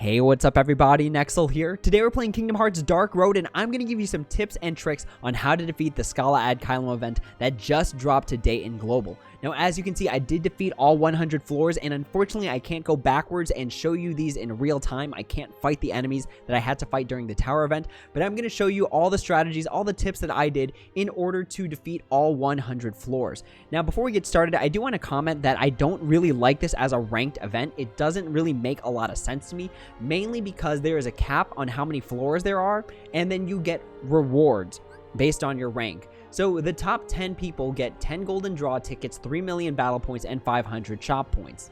Hey, what's up everybody, Nexel here. Today we're playing Kingdom Hearts Dark Road, and I'm going to give you some tips and tricks on how to defeat the Scala at Caelum event that just dropped today in Global. Now, as you can see, I did defeat all 100 floors, and unfortunately, I can't go backwards and show you these in real time. I can't fight the enemies that I had to fight during the tower event, but I'm going to show you all the strategies, all the tips that I did in order to defeat all 100 floors. Now, before we get started, I do want to comment that I don't really like this as a ranked event. It doesn't really make a lot of sense to me, mainly because there is a cap on how many floors there are, and then you get rewards based on your rank. So the top 10 people get 10 golden draw tickets, 3 million battle points, and 500 shop points.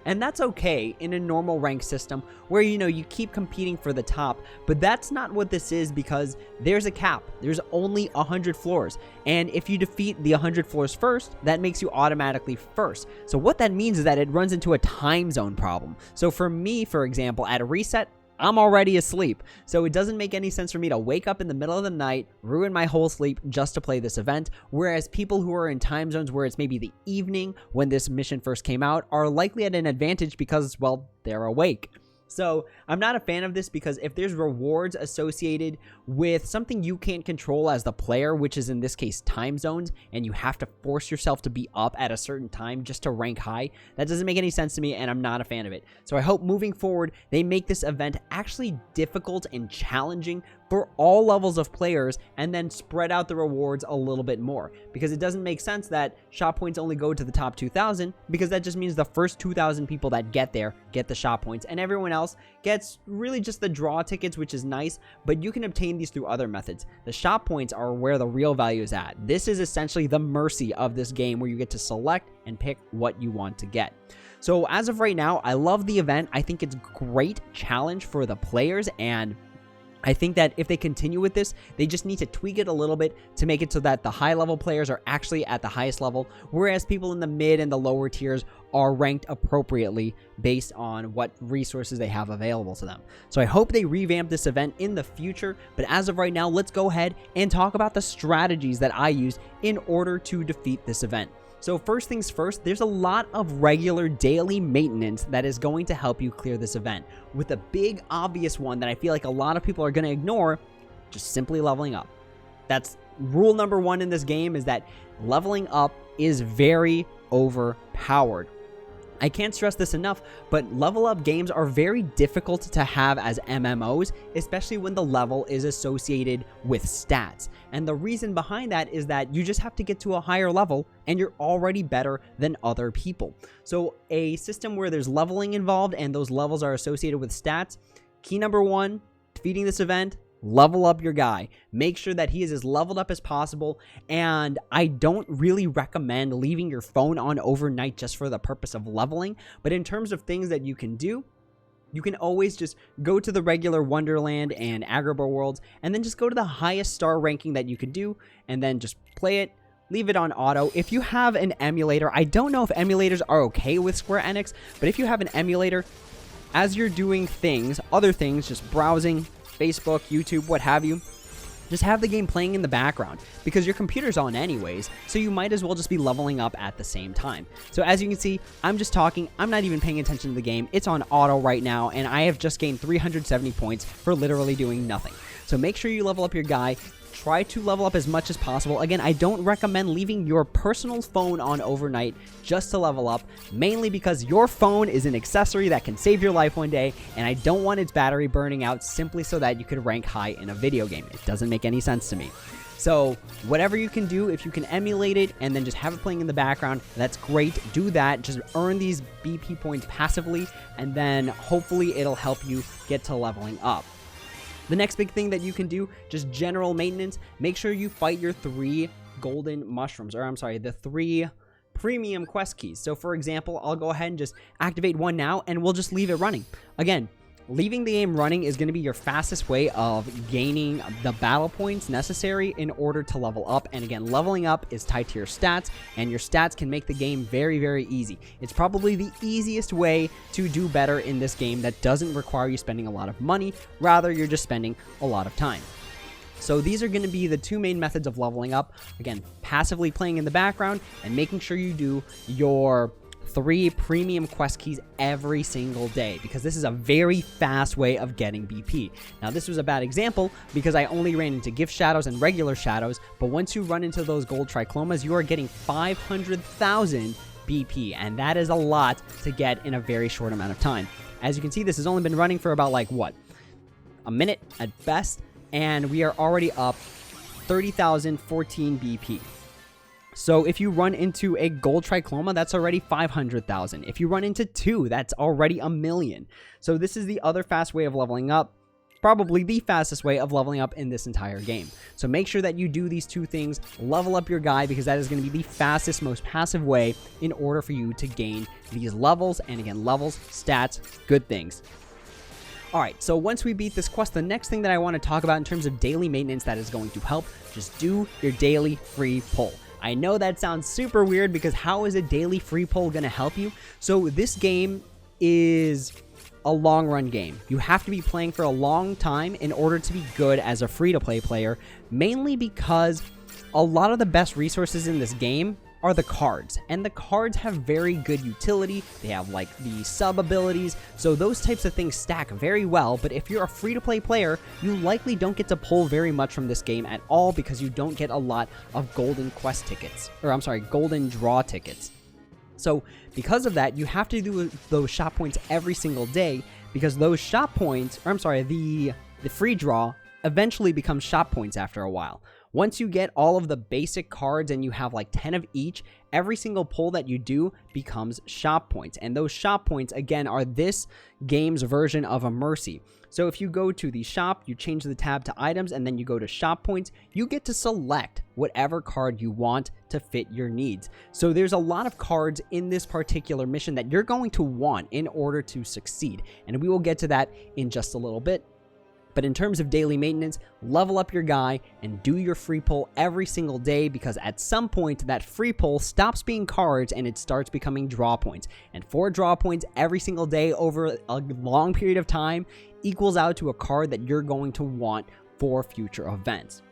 And that's okay in a normal rank system where, you keep competing for the top, but that's not what this is because there's a cap. There's only 100 floors. And if you defeat the 100 floors first, that makes you automatically first. So what that means is that it runs into a time zone problem. So for me, for example, at a reset, I'm already asleep, so it doesn't make any sense for me to wake up in the middle of the night, ruin my whole sleep just to play this event, whereas people who are in time zones where it's maybe the evening when this mission first came out are likely at an advantage because, well, they're awake. So I'm not a fan of this because if there's rewards associated with something you can't control as the player, which is in this case time zones, and you have to force yourself to be up at a certain time just to rank high, that doesn't make any sense to me and I'm not a fan of it. So I hope moving forward they make this event actually difficult and challenging for all levels of players and then spread out the rewards a little bit more, because it doesn't make sense that shop points only go to the top 2,000, because that just means the first 2,000 people that get there get the shop points and everyone else gets really just the draw tickets, which is nice, but you can obtain these through other methods. The shop points are where the real value is at. This is essentially the mercy of this game where you get to select and pick what you want to get. So as of right now, I love the event. I think it's a great challenge for the players, and I think that if they continue with this, they just need to tweak it a little bit to make it so that the high level players are actually at the highest level, whereas people in the mid and the lower tiers are ranked appropriately based on what resources they have available to them. So I hope they revamp this event in the future, but as of right now, let's go ahead and talk about the strategies that I used in order to defeat this event. So first things first, there's a lot of regular daily maintenance that is going to help you clear this event, with a big obvious one that I feel like a lot of people are going to ignore: just simply leveling up. That's rule number one in this game, is that leveling up is very overpowered. I can't stress this enough, but level up games are very difficult to have as MMOs, especially when the level is associated with stats. And the reason behind that is that you just have to get to a higher level and you're already better than other people. So a system where there's leveling involved and those levels are associated with stats, key number one, defeating this event: level up your guy. Make sure that he is as leveled up as possible, and I don't really recommend leaving your phone on overnight just for the purpose of leveling, but in terms of things that you can do, you can always just go to the regular Wonderland and Agrabah worlds, and then just go to the highest star ranking that you could do, and then just play it. Leave it on auto. If you have an emulator, I don't know if emulators are okay with Square Enix, but if you have an emulator, as you're doing things, other things, just browsing, Facebook, YouTube, what have you, just have the game playing in the background, because your computer's on anyways, so you might as well just be leveling up at the same time. So as you can see, I'm just talking, I'm not even paying attention to the game. It's on auto right now, and I have just gained 370 points for literally doing nothing. So make sure you level up your guy. Try to level up as much as possible. Again, I don't recommend leaving your personal phone on overnight just to level up, mainly because your phone is an accessory that can save your life one day, and I don't want its battery burning out simply so that you could rank high in a video game. It doesn't make any sense to me. So whatever you can do, if you can emulate it and then just have it playing in the background, that's great. Do that. Just earn these BP points passively, and then hopefully it'll help you get to leveling up. The next big thing that you can do, just general maintenance, make sure you fight your 3 golden mushrooms, or I'm sorry, the 3 premium quest keys. So for example, I'll go ahead and just activate one now, and we'll just leave it running. Again, leaving the game running is going to be your fastest way of gaining the battle points necessary in order to level up. And again, leveling up is tied to your stats, and your stats can make the game very, very easy. It's probably the easiest way to do better in this game that doesn't require you spending a lot of money. Rather, you're just spending a lot of time. So these are going to be the two main methods of leveling up. Again, passively playing in the background and making sure you do your 3 premium quest keys every single day, because this is a very fast way of getting BP. Now, this was a bad example because I only ran into gift shadows and regular shadows, but once you run into those gold triclomas, you are getting 500,000 BP, and that is a lot to get in a very short amount of time. As you can see, this has only been running for about like what, a minute at best, and we are already up 30,014 BP. So if you run into a gold tricloma, that's already 500,000. If you run into 2, that's already 1,000,000. So this is the other fast way of leveling up, probably the fastest way of leveling up in this entire game. So make sure that you do these 2 things, level up your guy, because that is going to be the fastest, most passive way in order for you to gain these levels. And again, levels, stats, good things. Alright, so once we beat this quest, the next thing that I want to talk about in terms of daily maintenance that is going to help, just do your daily free pull. I know that sounds super weird, because how is a daily free pull going to help you? So this game is a long run game. You have to be playing for a long time in order to be good as a free-to-play player, mainly because a lot of the best resources in this game are the cards, and the cards have very good utility. They have like the sub abilities, so those types of things stack very well. But if you're a free-to-play player, you likely don't get to pull very much from this game at all, because you don't get a lot of golden quest tickets, or I'm sorry, golden draw tickets. So because of that, you have to do those shop points every single day, because those shop points, or I'm sorry, the free draw eventually becomes shop points after a while. Once you get all of the basic cards and you have like 10 of each, every single pull that you do becomes shop points. And those shop points, again, are this game's version of a mercy. So if you go to the shop, you change the tab to items, and then you go to shop points, you get to select whatever card you want to fit your needs. So there's a lot of cards in this particular mission that you're going to want in order to succeed. And we will get to that in just a little bit. But in terms of daily maintenance, level up your guy and do your free pull every single day, because at some point that free pull stops being cards and it starts becoming draw points. And 4 draw points every single day over a long period of time equals out to a card that you're going to want for future events.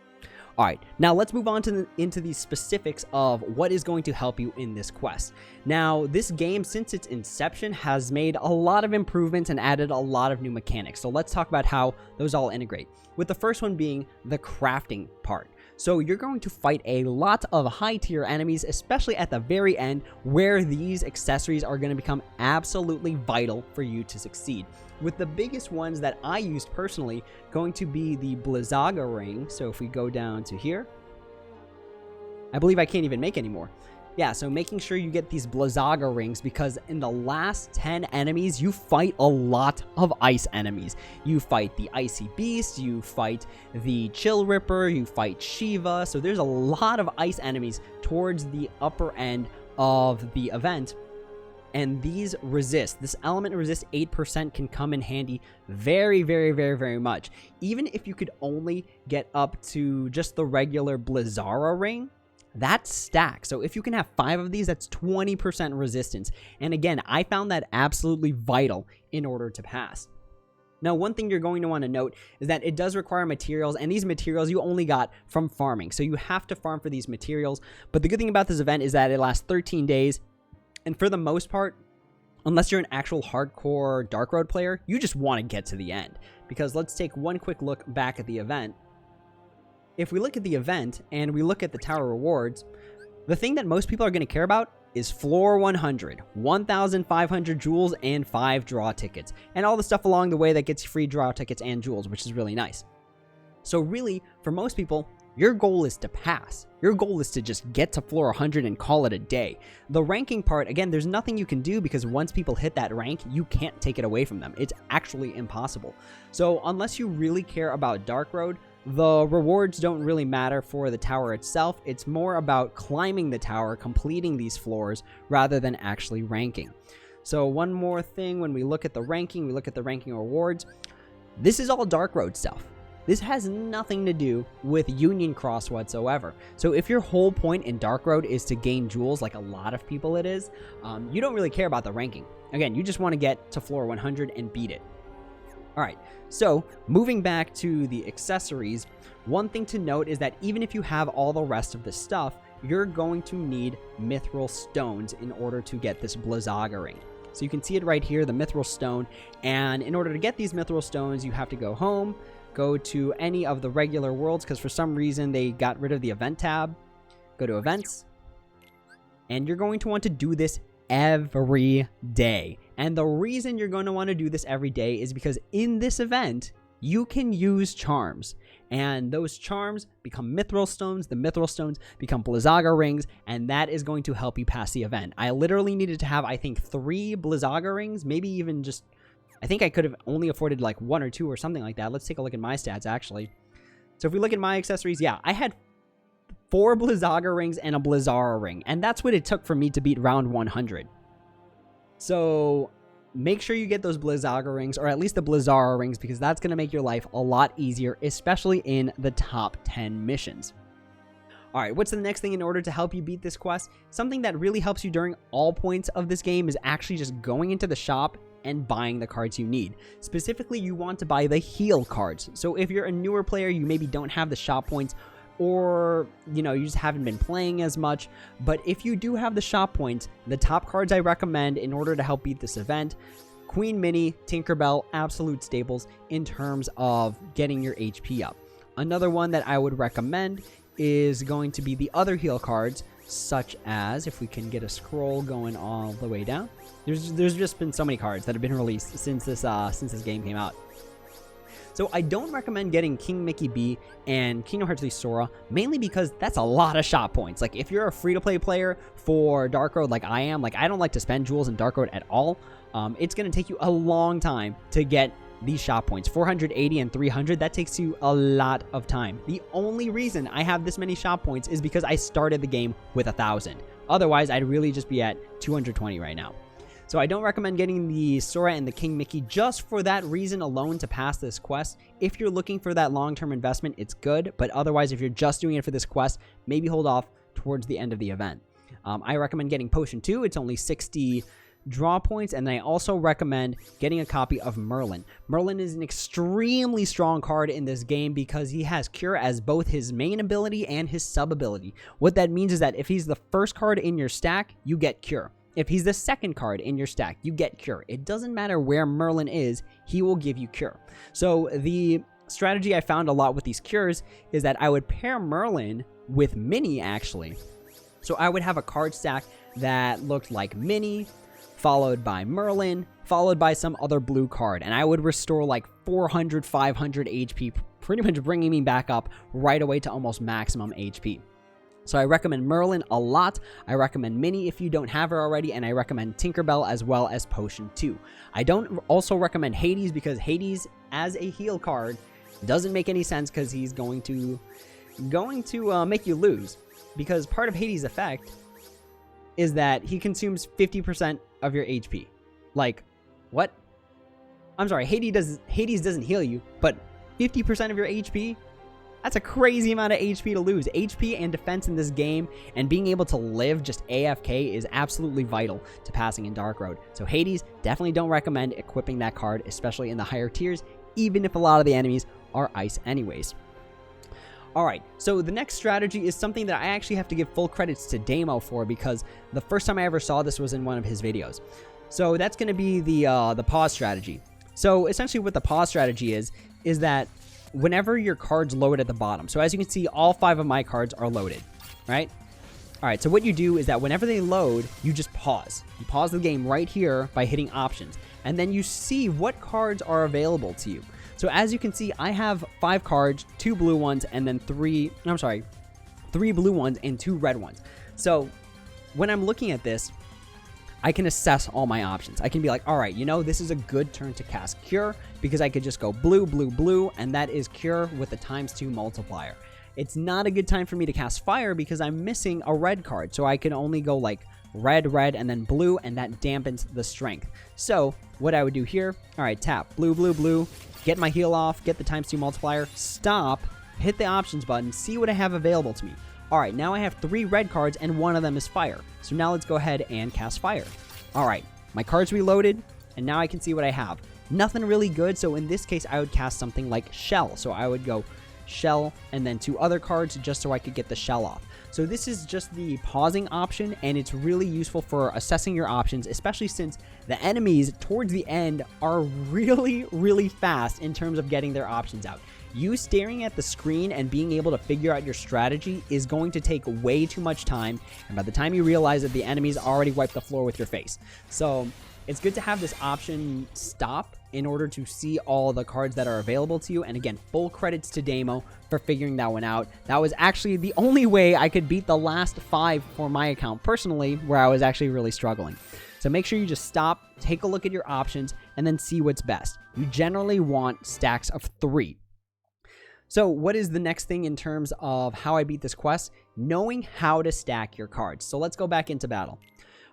Alright, now let's move on into the specifics of what is going to help you in this quest. Now, this game, since its inception, has made a lot of improvements and added a lot of new mechanics. So let's talk about how those all integrate. With the first one being the crafting part. So you're going to fight a lot of high tier enemies, especially at the very end, where these accessories are going to become absolutely vital for you to succeed. With the biggest ones that I used personally going to be the Blizzaga ring. So if we go down to here, I believe I can't even make any more. Yeah, so making sure you get these Blizzaga rings, because in the last 10 enemies, you fight a lot of ice enemies. You fight the Icy Beast, you fight the Chill Ripper, you fight Shiva. So there's a lot of ice enemies towards the upper end of the event. And these resist. This element resist 8% can come in handy very, very, very, very much. Even if you could only get up to just the regular Blizzaga ring, that's stacked. So if you can have 5 of these, that's 20% resistance. And again, I found that absolutely vital in order to pass. Now, one thing you're going to want to note is that it does require materials, and these materials you only got from farming. So you have to farm for these materials. But the good thing about this event is that it lasts 13 days. And for the most part, unless you're an actual hardcore Dark Road player, you just want to get to the end. Because let's take one quick look back at the event. If we look at the event and we look at the tower rewards, the thing that most people are going to care about is floor 100, 1,500 jewels, and 5 draw tickets. And all the stuff along the way that gets you free draw tickets and jewels, which is really nice. So really, for most people, your goal is to pass. Your goal is to just get to floor 100 and call it a day. The ranking part, again, there's nothing you can do, because once people hit that rank, you can't take it away from them. It's actually impossible. So unless you really care about Dark Road, the rewards don't really matter for the tower itself. It's more about climbing the tower, completing these floors, rather than actually ranking. So one more thing, when we look at the ranking, we look at the ranking rewards. This is all Dark Road stuff. This has nothing to do with Union Cross whatsoever. So if your whole point in Dark Road is to gain jewels, like a lot of people it is, you don't really care about the ranking. Again, you just want to get to floor 100 and beat it. Alright, so moving back to the accessories, one thing to note is that even if you have all the rest of the stuff, you're going to need mithril stones in order to get this Blizzaga ring. So you can see it right here, the mithril stone. And in order to get these mithril stones, you have to go home, go to any of the regular worlds, because for some reason they got rid of the event tab. Go to events. And you're going to want to do this every day. And the reason you're going to want to do this every day is because in this event, you can use charms. And those charms become mithril stones. The mithril stones become Blizzaga rings. And that is going to help you pass the event. I literally needed to have, I think, 3 Blizzaga rings. Maybe even just, I think I could have only afforded like 1 or 2 or something like that. Let's take a look at my stats, actually. So if we look at my accessories, yeah, I had 4 Blizzaga rings and a Blizzaga ring. And that's what it took for me to beat round 100. So make sure you get those Blizzaga rings, or at least the Blizzaga rings, because that's going to make your life a lot easier, especially in the top 10 missions. Alright, what's the next thing in order to help you beat this quest? Something that really helps you during all points of this game is actually just going into the shop and buying the cards you need. Specifically, you want to buy the heal cards. So if you're a newer player, you maybe don't have the shop points, or, you know, you just haven't been playing as much. But if you do have the shop points, the top cards I recommend in order to help beat this event: Queen Minnie, Tinkerbell, absolute staples in terms of getting your HP up. Another one that I would recommend is going to be the other heal cards, such as, if we can get a scroll going all the way down. There's just been so many cards that have been released since this game came out. So I don't recommend getting King Mickey B and Kingdom Hearts 3 Sora, mainly because that's a lot of shop points. Like, if you're a free-to-play player for Dark Road like I am, like, I don't like to spend jewels in Dark Road at all. It's going to take you a long time to get these shop points. 480 and 300, that takes you a lot of time. The only reason I have this many shop points is because I started the game with 1,000. Otherwise, I'd really just be at 220 right now. So I don't recommend getting the Sora and the King Mickey just for that reason alone to pass this quest. If you're looking for that long-term investment, it's good. But otherwise, if you're just doing it for this quest, maybe hold off towards the end of the event. I recommend getting Potion 2. It's only 60 draw points. And then I also recommend getting a copy of Merlin. Merlin is an extremely strong card in this game because he has Cure as both his main ability and his sub-ability. What that means is that if he's the first card in your stack, you get Cure. If he's the second card in your stack, you get Cure. It doesn't matter where Merlin is, he will give you Cure. So the strategy I found a lot with these cures is that I would pair Merlin with Minnie, actually. So I would have a card stack that looked like Minnie, followed by Merlin, followed by some other blue card. And I would restore like 400, 500 HP, pretty much bringing me back up right away to almost maximum HP. So I recommend Merlin a lot. I recommend Minnie if you don't have her already, and I recommend Tinkerbell as well as Potion 2. I don't also recommend Hades because Hades as a heal card doesn't make any sense because he's going to make you lose, because part of Hades' effect is that he consumes 50% of your HP. Like, what? I'm sorry, Hades doesn't heal you, but 50% of your HP? That's a crazy amount of HP to lose. HP and defense in this game and being able to live just AFK is absolutely vital to passing in Dark Road. So Hades, definitely don't recommend equipping that card, especially in the higher tiers, even if a lot of the enemies are ice anyways. Alright, so the next strategy is something that I actually have to give full credits to Damo for, because the first time I ever saw this was in one of his videos. So that's going to be the pause strategy. So essentially what the pause strategy is that whenever your cards load at the bottom, so as you can see, all 5 of my cards are loaded, right? Alright, so what you do is that whenever they load, you just pause. You pause the game right here by hitting options, and then you see what cards are available to you. So as you can see, I have 5 cards, 2 blue ones, and then 3 blue ones and 2 red ones. So when I'm looking at this, I can assess all my options. I can be like, all right, you know, this is a good turn to cast Cure because I could just go blue, blue, blue, and that is Cure with the ×2 multiplier. It's not a good time for me to cast Fire because I'm missing a red card, so I can only go like red, red, and then blue, and that dampens the strength. So what I would do here, all right, tap, blue, blue, blue, get my heal off, get the ×2 multiplier, stop, hit the options button, see what I have available to me. Alright, now I have 3 red cards and one of them is Fire. So now let's go ahead and cast Fire. Alright, my cards reloaded, and now I can see what I have. Nothing really good, so in this case I would cast something like Shell. So I would go shell, and then 2 other cards just so I could get the shell off. So this is just the pausing option, and it's really useful for assessing your options, especially since the enemies towards the end are really fast in terms of getting their options out. You staring at the screen and being able to figure out your strategy is going to take way too much time, and by the time you realize that the enemies already wiped the floor with your face. So it's good to have this option stop in order to see all the cards that are available to you. And again, full credits to Damo for figuring that one out. That was actually the only way I could beat the last 5 for my account personally, where I was actually really struggling. So make sure you just stop, take a look at your options, and then see what's best. You generally want stacks of 3. So what is the next thing in terms of how I beat this quest? Knowing how to stack your cards. So let's go back into battle.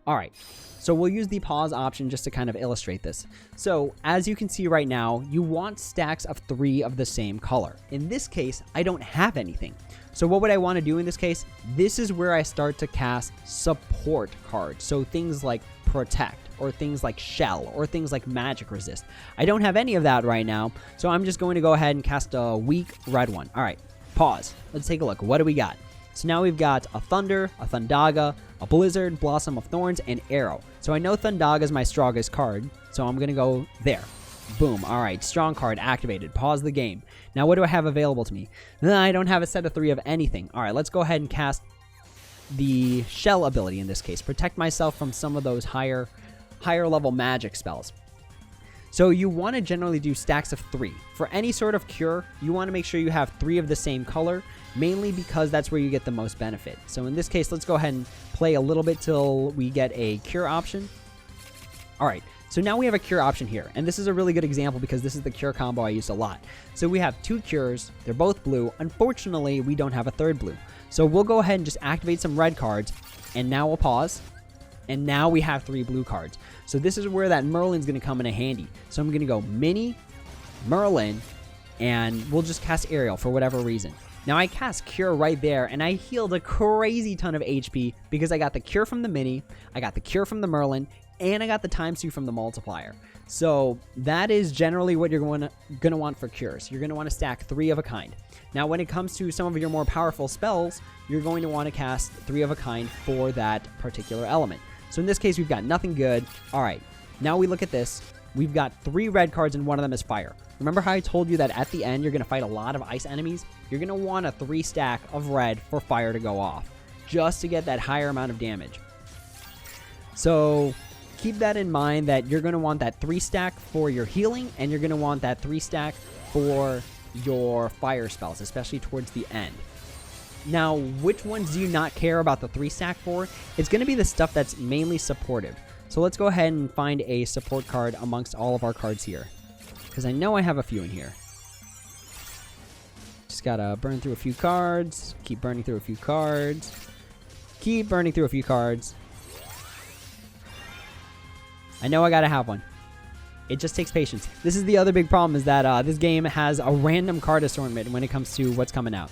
All right, so we'll use the pause option just to kind of illustrate this. So as you can see right now, you want stacks of 3 of the same color. In this case, I don't have anything. So what would I want to do in this case? This is where I start to cast support cards. So things like protect, or things like shell, or things like magic resist. I don't have any of that right now, so I'm just going to go ahead and cast a weak red one. All right, pause. Let's take a look. What do we got? So now we've got a Thunder, a Thundaga, a Blizzard, Blossom of Thorns, and Arrow. So I know Thundaga is my strongest card, so I'm going to go there. Boom. All right, strong card activated. Pause the game. Now what do I have available to me? I don't have a set of 3 of anything. All right, let's go ahead and cast the Shell ability in this case. Protect myself from some of those higher level magic spells. So you want to generally do stacks of 3. For any sort of cure, you want to make sure you have 3 of the same color, mainly because that's where you get the most benefit. So in this case, let's go ahead and play a little bit till we get a cure option. All right, so now we have a cure option here, and this is a really good example because this is the cure combo I use a lot. So we have 2 cures, they're both blue. Unfortunately, we don't have a third blue. So we'll go ahead and just activate some red cards, and now we'll pause. And now we have 3 blue cards. So this is where that Merlin's going to come in handy. So I'm going to go Mini, Merlin, and we'll just cast Aerial for whatever reason. Now I cast Cure right there, and I healed a crazy ton of HP because I got the Cure from the Mini, I got the Cure from the Merlin, and I got the ×2 from the multiplier. So that is generally what you're going to want for cures. You're going to want to stack 3 of a kind. Now when it comes to some of your more powerful spells, you're going to want to cast 3 of a kind for that particular element. So in this case, we've got nothing good. All right, now we look at this. We've got 3 red cards, and one of them is fire. Remember how I told you that at the end, you're going to fight a lot of ice enemies? You're going to want a 3 stack of red for fire to go off, just to get that higher amount of damage. So keep that in mind, that you're going to want that 3 stack for your healing, and you're going to want that 3 stack for your fire spells, especially towards the end. Now, which ones do you not care about the 3 stack for? It's going to be the stuff that's mainly supportive. So let's go ahead and find a support card amongst all of our cards here, because I know I have a few in here. Just gotta burn through a few cards, keep burning through a few cards, keep burning through a few cards. I know I gotta have one. It just takes patience. This is the other big problem, is that this game has a random card assortment when it comes to what's coming out.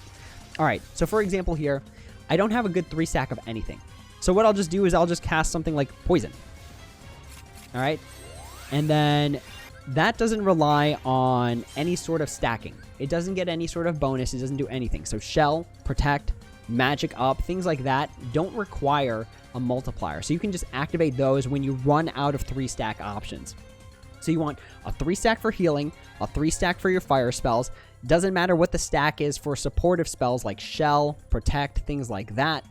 Alright, so for example here, I don't have a good 3 stack of anything. So what I'll just do is I'll just cast something like Poison. Alright? And then that doesn't rely on any sort of stacking. It doesn't get any sort of bonus. It doesn't do anything. So Shell, Protect, Magic Up, things like that don't require a multiplier. So you can just activate those when you run out of 3 stack options. So you want a 3 stack for healing, a 3 stack for your fire spells. Doesn't matter what the stack is for supportive spells like Shell, Protect, things like that.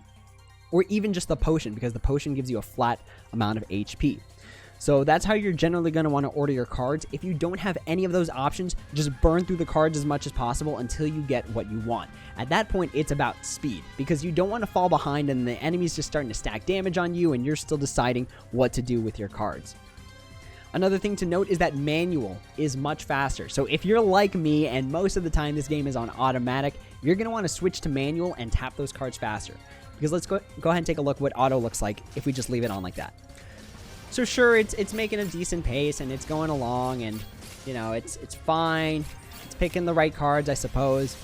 Or even just the potion, because the potion gives you a flat amount of HP. So that's how you're generally going to want to order your cards. If you don't have any of those options, just burn through the cards as much as possible until you get what you want. At that point, it's about speed, because you don't want to fall behind and the enemy's just starting to stack damage on you and you're still deciding what to do with your cards. Another thing to note is that manual is much faster. So if you're like me and most of the time this game is on automatic, you're going to want to switch to manual and tap those cards faster. Because let's go ahead and take a look what auto looks like if we just leave it on like that. So sure, it's making a decent pace and it's going along, and you know, it's fine. It's picking the right cards, I suppose.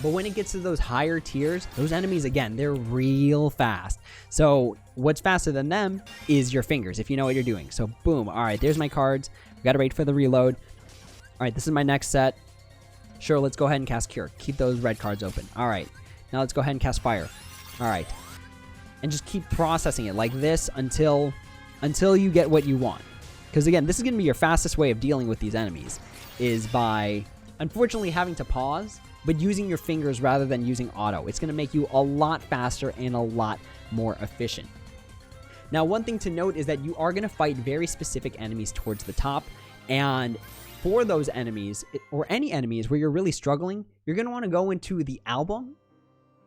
But when it gets to those higher tiers, those enemies, again, they're real fast. So what's faster than them is your fingers, if you know what you're doing. So boom, all right, there's my cards. We gotta wait for the reload. All right, this is my next set. Sure, let's go ahead and cast Cure. Keep those red cards open. All right. Now let's go ahead and cast Fire. All right. And just keep processing it like this until you get what you want. Because again, this is going to be your fastest way of dealing with these enemies, is by, unfortunately, having to pause, but using your fingers rather than using auto. It's going to make you a lot faster and a lot more efficient. Now, one thing to note is that you are going to fight very specific enemies towards the top, and for those enemies, or any enemies where you're really struggling, you're going to want to go into the album,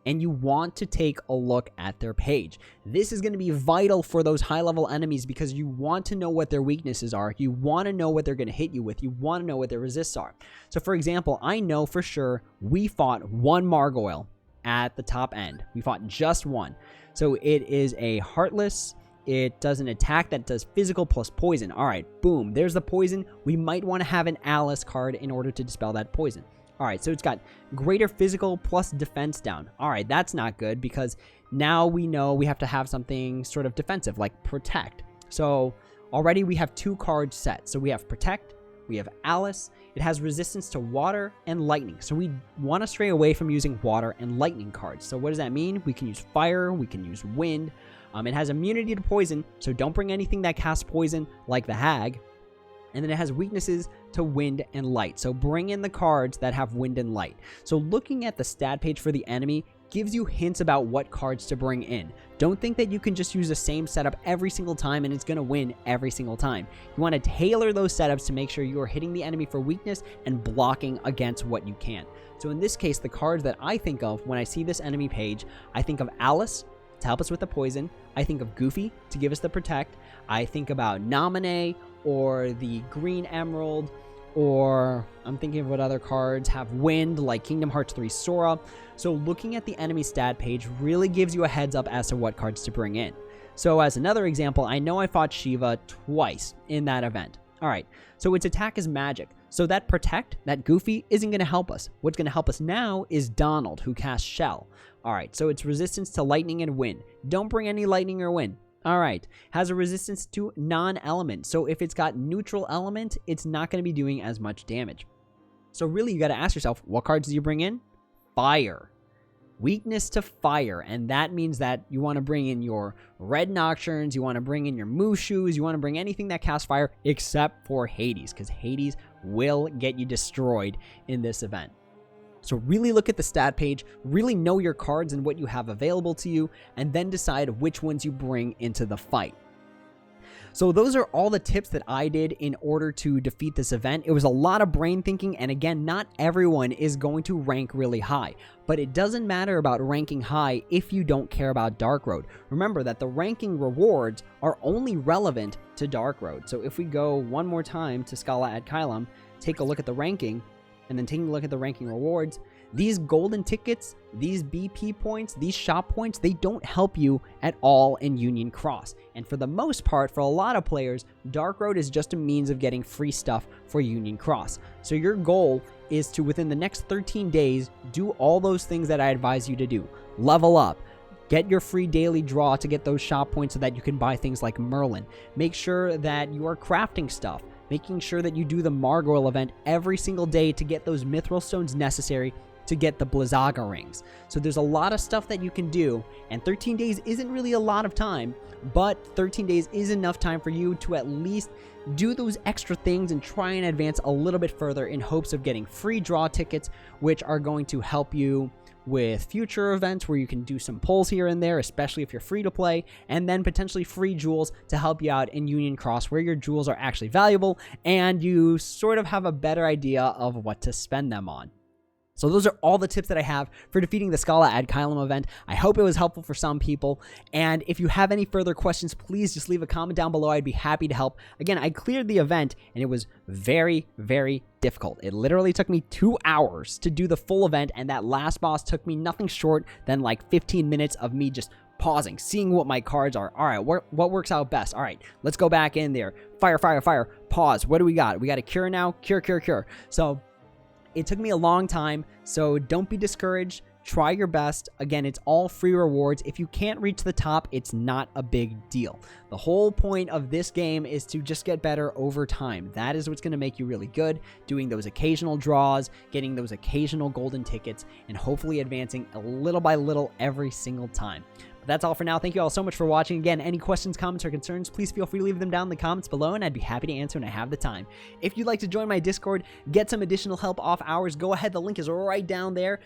and you want to take a look at their page. This is going to be vital for those high-level enemies because you want to know what their weaknesses are. You want to know what they're going to hit you with. You want to know what their resists are. So, for example, I know for sure we fought one Margoyle at the top end. We fought just one. So it is a Heartless. It does an attack that does physical plus poison. All right, boom. There's the poison. We might want to have an Alice card in order to dispel that poison. All right, so it's got greater physical plus defense down. All right, that's not good because now we know we have to have something sort of defensive like Protect. So already we have 2 cards set. So we have Protect, we have Alice. It has resistance to water and lightning. So we want to stray away from using water and lightning cards. So what does that mean? We can use fire, we can use wind. It has immunity to poison, so don't bring anything that casts poison like the Hag. And then it has weaknesses to wind and light. So bring in the cards that have wind and light. So looking at the stat page for the enemy gives you hints about what cards to bring in. Don't think that you can just use the same setup every single time and it's going to win every single time. You want to tailor those setups to make sure you are hitting the enemy for weakness and blocking against what you can. So in this case, the cards that I think of when I see this enemy page, I think of Alice to help us with the poison. I think of Goofy to give us the Protect. I think about Nominee or the Green Emerald, or I'm thinking of what other cards have wind, like Kingdom Hearts 3 Sora. So looking at the enemy stat page really gives you a heads up as to what cards to bring in. So as another example, I know I fought Shiva twice in that event. All right, so its attack is magic. So that Protect, that Goofy, isn't going to help us. What's going to help us now is Donald, who casts Shell. All right, so it's resistance to lightning and wind. Don't bring any lightning or wind. All right, has a resistance to non-element. So if it's got neutral element, it's not going to be doing as much damage. So really, you got to ask yourself, what cards do you bring in? Fire. Weakness to fire, and that means that you want to bring in your Red Nocturnes, you want to bring in your Mushus, you want to bring anything that casts fire except for Hades, because Hades will get you destroyed in this event. So really look at the stat page, really know your cards and what you have available to you, and then decide which ones you bring into the fight. So those are all the tips that I did in order to defeat this event. It was a lot of brain thinking, and again, not everyone is going to rank really high, but it doesn't matter about ranking high if you don't care about Dark Road. Remember that the ranking rewards are only relevant to Dark Road. So if we go one more time to Scala at Caelum, take a look at the ranking, and then taking a look at the ranking rewards, these golden tickets, these BP points, these shop points, they don't help you at all in Union Cross. And for the most part, for a lot of players, Dark Road is just a means of getting free stuff for Union Cross. So your goal is to, within the next 13 days, do all those things that I advise you to do. Level up. Get your free daily draw to get those shop points so that you can buy things like Merlin. Make sure that you are crafting stuff. Making sure that you do the Margoyle event every single day to get those Mithril Stones necessary to get the Blizzaga rings. So there's a lot of stuff that you can do, and 13 days isn't really a lot of time, but 13 days is enough time for you to at least do those extra things and try and advance a little bit further in hopes of getting free draw tickets, which are going to help you with future events where you can do some pulls here and there, especially if you're free to play, and then potentially free jewels to help you out in Union Cross where your jewels are actually valuable and you sort of have a better idea of what to spend them on. So those are all the tips that I have for defeating the Scala ad Caelum event. I hope it was helpful for some people. And if you have any further questions, please just leave a comment down below. I'd be happy to help. Again, I cleared the event and it was very, very difficult. It literally took me 2 hours to do the full event, and that last boss took me nothing short than like 15 minutes of me just pausing, seeing what my cards are. All right, what works out best? All right, let's go back in there. Fire, fire, fire. Pause. What do we got? We got a cure now. Cure, cure, cure. So it took me a long time, so don't be discouraged. try your best. Again, it's all free rewards. If you can't reach the top, it's not a big deal. The whole point of this game is to just get better over time. That is what's going to make you really good, doing those occasional draws, getting those occasional golden tickets, and hopefully advancing a little by little every single time. But that's all for now. Thank you all so much for watching. Again, any questions, comments, or concerns, please feel free to leave them down in the comments below, and I'd be happy to answer when I have the time. If you'd like to join my Discord, get some additional help off hours, go ahead. The link is right down there.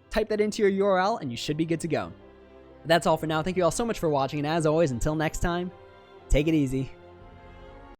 Type that into your URL, and you should be good to go. But that's all for now. Thank you all so much for watching, and as always, until next time, take it easy.